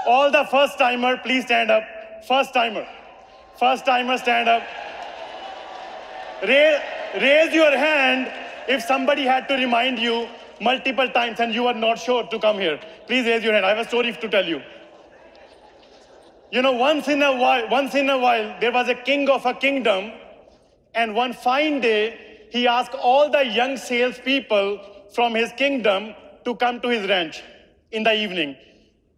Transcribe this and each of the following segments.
All the first timer, please stand up. First timer. First timer, stand up. Raise your hand if somebody had to remind you multiple times and you are not sure to come here. Please raise your hand. I have a story to tell you. You know, once in a while, there was a king of a kingdom, and one fine day, he asked all the young salespeople from his kingdom to come to his ranch in the evening.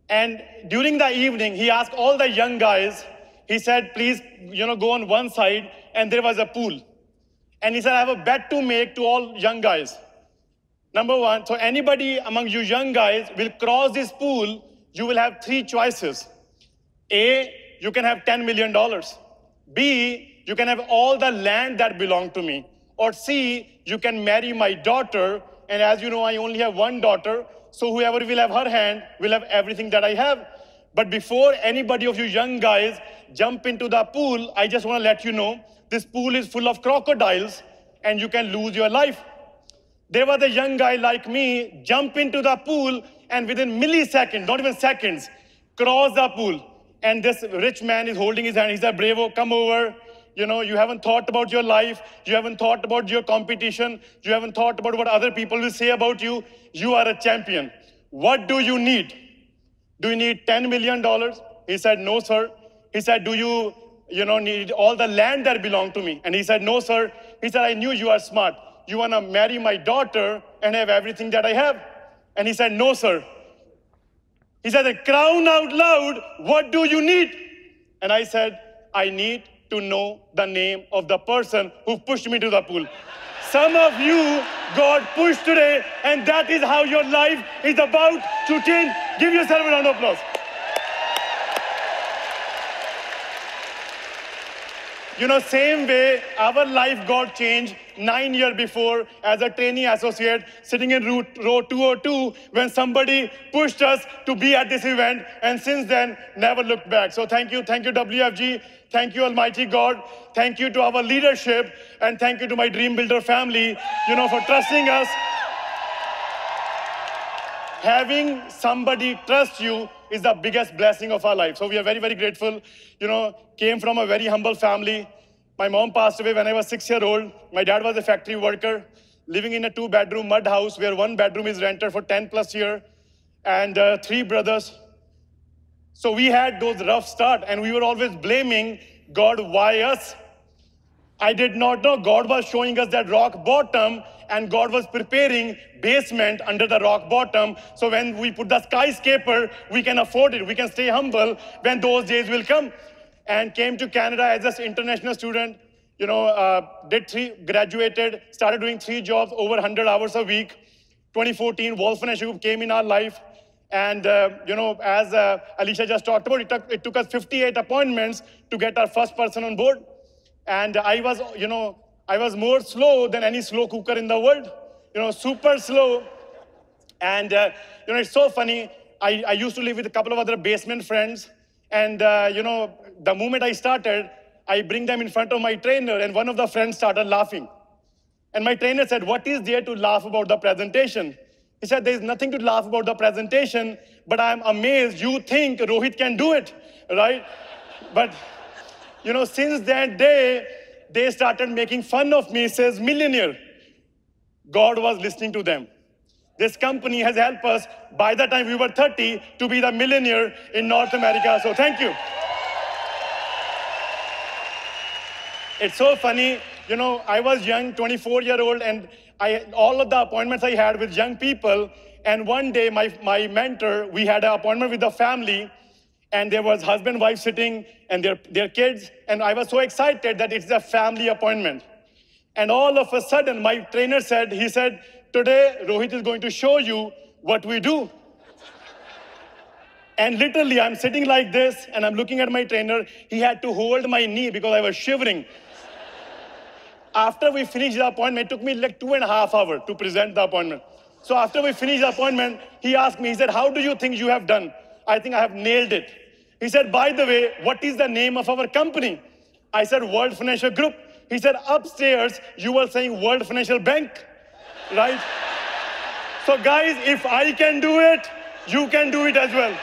And during the evening, he asked all the young guys, he said, please, go on one side, and there was a pool. And he said, I have a bet to make to all young guys. Number one, so anybody among you young guys will cross this pool, you will have three choices. A, you can have $10 million. B, you can have all the land that belongs to me. Or C, you can marry my daughter. And as you know, I only have one daughter. So whoever will have her hand will have everything that I have. But before anybody of you young guys jump into the pool, I just want to let you know, this pool is full of crocodiles and you can lose your life. There was a young guy like me, jump into the pool and within milliseconds, not even seconds, cross the pool. And this rich man is holding his hand. He said, Bravo, come over. You haven't thought about your life. You haven't thought about your competition. You haven't thought about what other people will say about you. You are a champion. What do you need? Do you need $10 million? He said, no, sir. He said, do you, need all the land that belongs to me? And he said, no, sir. He said, I knew you are smart. You want to marry my daughter and have everything that I have? And he said, no, sir. He said, crown out loud, what do you need? And I said, I need to know the name of the person who pushed me to the pool. Some of you got pushed today, and that is how your life is about to change. Give yourself a round of applause. Same way, our life got changed 9 years before as a trainee associate sitting in row 202 when somebody pushed us to be at this event, and since then, never looked back. So thank you, WFG. Thank you, Almighty God. Thank you to our leadership, and thank you to my Dream Builder family, for trusting us. Having somebody trust you is the biggest blessing of our life. So we are very, very grateful. Came from a very humble family. My mom passed away when I was 6-year-old. My dad was a factory worker, living in a 2-bedroom mud house where 1 bedroom is rented for 10+ years, and 3 brothers. So we had those rough start, and we were always blaming God, why us? I did not know God was showing us that rock bottom, and God was preparing basement under the rock bottom. So when we put the skyscraper, we can afford it. We can stay humble when those days will come. And came to Canada as an international student, graduated, started doing 3 jobs, over 100 hours a week. 2014, Wolf Financial Group came in our life. And, as Alicia just talked about, it took us 58 appointments to get our first person on board. And I was more slow than any slow cooker in the world, super slow. And, it's so funny. I used to live with a couple of other basement friends. And, the moment I started, I bring them in front of my trainer, and one of the friends started laughing. And my trainer said, what is there to laugh about the presentation? He said, there's nothing to laugh about the presentation, but I'm amazed you think Rohit can do it, right? But, since that day, they started making fun of me, says millionaire. God was listening to them. This company has helped us, by the time we were 30, to be the millionaire in North America. So thank you. It's so funny, I was young, 24-year-old, and all of the appointments I had with young people, and one day my mentor, we had an appointment with the family, and there was husband, wife sitting, and their kids, and I was so excited that it's a family appointment. And all of a sudden, my trainer said, today, Rohit is going to show you what we do. And literally, I'm sitting like this, and I'm looking at my trainer. He had to hold my knee because I was shivering. After we finished the appointment, it took me like 2.5 hours to present the appointment. So after we finished the appointment, he asked me, he said, how do you think you have done? I think I have nailed it. He said, by the way, what is the name of our company? I said, World Financial Group. He said, upstairs, you were saying World Financial Bank, right? So guys, if I can do it, you can do it as well.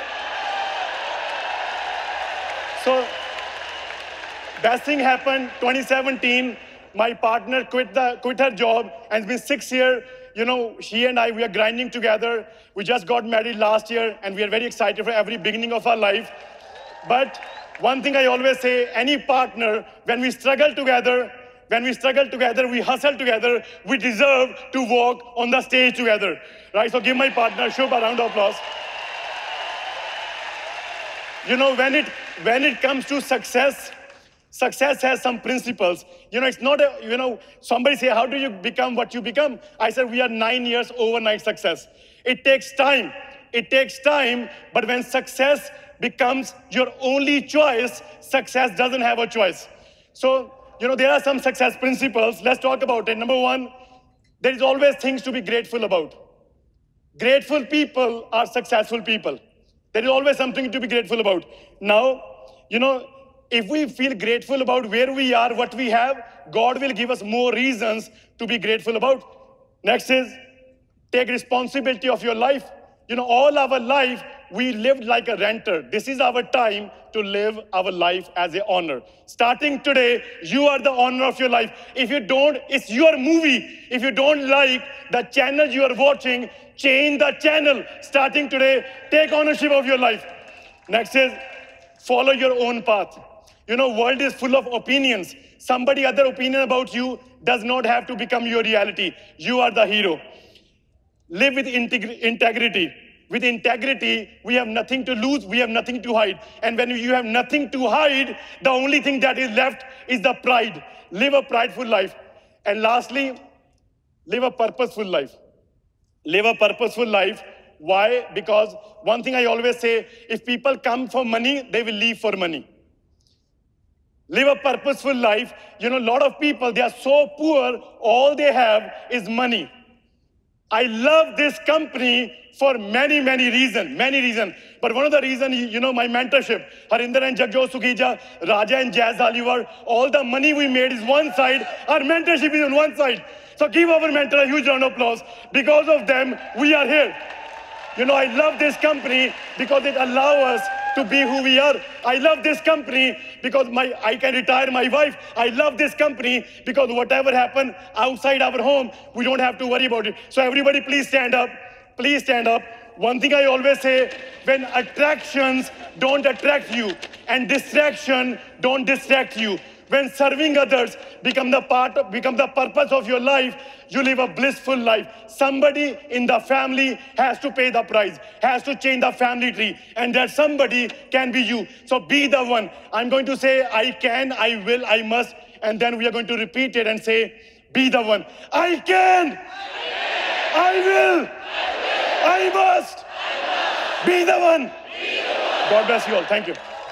So best thing happened 2017. My partner quit her job, and it's been 6 years. You know, she and I, we are grinding together. We just got married last year, and we are very excited for every beginning of our life. But one thing I always say, any partner, when we struggle together, we hustle together, we deserve to walk on the stage together, right? So give my partner Shubh a round of applause. You know, when it comes to success, success has some principles. You know, it's not a, you know, somebody say, how do you become what you become? I said, we are 9 years overnight success. It takes time. It takes time, but when success becomes your only choice, success doesn't have a choice. So, you know, there are some success principles. Let's talk about it. Number one, there is always things to be grateful about. Grateful people are successful people. There is always something to be grateful about. Now, you know, if we feel grateful about where we are, what we have, God will give us more reasons to be grateful about. Next is, take responsibility of your life. You know, all our life, we lived like a renter. This is our time to live our life as an owner. Starting today, you are the owner of your life. If you don't, it's your movie. If you don't like the channel you are watching, change the channel. Starting today, take ownership of your life. Next is, follow your own path. You know, world is full of opinions. Somebody other opinion about you does not have to become your reality. You are the hero. Live with integrity. With integrity, we have nothing to lose, we have nothing to hide. And when you have nothing to hide, the only thing that is left is the pride. Live a prideful life. And lastly, live a purposeful life. Live a purposeful life. Why? Because one thing I always say, if people come for money, they will leave for money. Live a purposeful life. You know, a lot of people, they are so poor, all they have is money. I love this company for many reasons. But one of the reasons, you know, my mentorship, Harinder and Jagjo Sukija, Raja and Jazz Alivar, all the money we made is one side, our mentorship is on one side. So give our mentor a huge round of applause. Because of them, we are here. You know, I love this company because it allows us to be who we are. I love this company because I can retire my wife. I love this company because whatever happens outside our home, we don't have to worry about it. So everybody please stand up. Please stand up. One thing I always say, when attractions don't attract you and distraction don't distract you, when serving others become the purpose of your life, you live a blissful life. Somebody in the family has to pay the price, has to change the family tree, and that somebody can be you. So be the one. I'm going to say, I can, I will, I must, and then we are going to repeat it and say, be the one. I can, I will, I must, be the one. God bless you all. Thank you.